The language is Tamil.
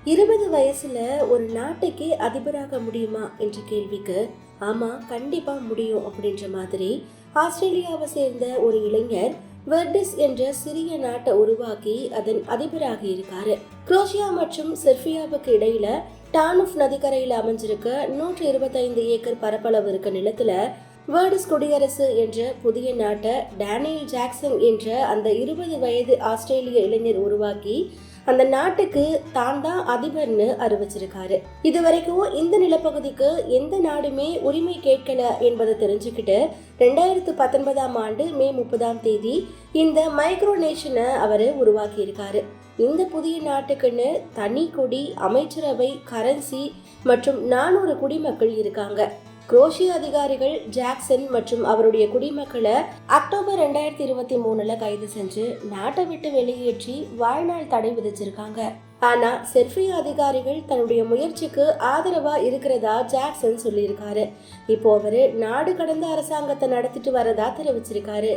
20 வயசுல ஒரு நாட்டுக்கே அதிபராக முடியுமா என்ற கேள்விக்கு ஆமா கண்டிப்பா முடியும் அப்படின்ற மாதிரி ஆஸ்திரேலியாவை சேர்ந்த ஒரு இளைஞர் வெர்டிஸ் என்ற சிறிய நாட்டை உருவாக்கி அதன் அதிபராக இருக்காரு. குரோஷியா மற்றும் செர்பியாவுக்கு இடையில டானுஃப் நதிக்கரையில் அமைஞ்சிருக்க 125 ஏக்கர் பரப்பளவு இருக்க நிலத்துல வேர்டிஸ் குடியரசு என்ற புதிய நாட்டை டேனியல் ஜாக்சன் என்ற அந்த 20 வயது ஆஸ்திரேலிய இளைஞர் உருவாக்கி அந்த நாட்டுக்கு தான் தான் அதிபர்னு அறிவிச்சிருக்காரு. இதுவரைக்கும் இந்த நிலப்பகுதிக்கு எந்த நாடுமே உரிமை கேட்கல என்பதை தெரிஞ்சுக்கிட்டு 2019ஆம் ஆண்டு மே 30ஆம் தேதி இந்த மைக்ரோனேஷனை அவரு உருவாக்கி இருக்காரு. இந்த புதிய நாட்டுக்குன்னு தனி கொடி, அமைச்சரவை, கரன்சி மற்றும் 400 குடிமக்கள் இருக்காங்க. குரோஷிய அதிகாரிகள் ஜாக்சன் மற்றும் அவருடைய குடிமக்களை அக்டோபர் 2023 கைது செஞ்சு நாட்டை விட்டு வெளியேற்றி வாழ்நாள் தடை விதிச்சிருக்காங்க. ஆனா செர்பியா அதிகாரிகள் தன்னுடைய முயற்சிக்கு ஆதரவா இருக்கிறதா ஜாக்சன் சொல்லியிருக்காரு. இப்போ அவரு நாடு கடந்த அரசாங்கத்தை நடத்திட்டு வரதா தெரிவிச்சிருக்காரு.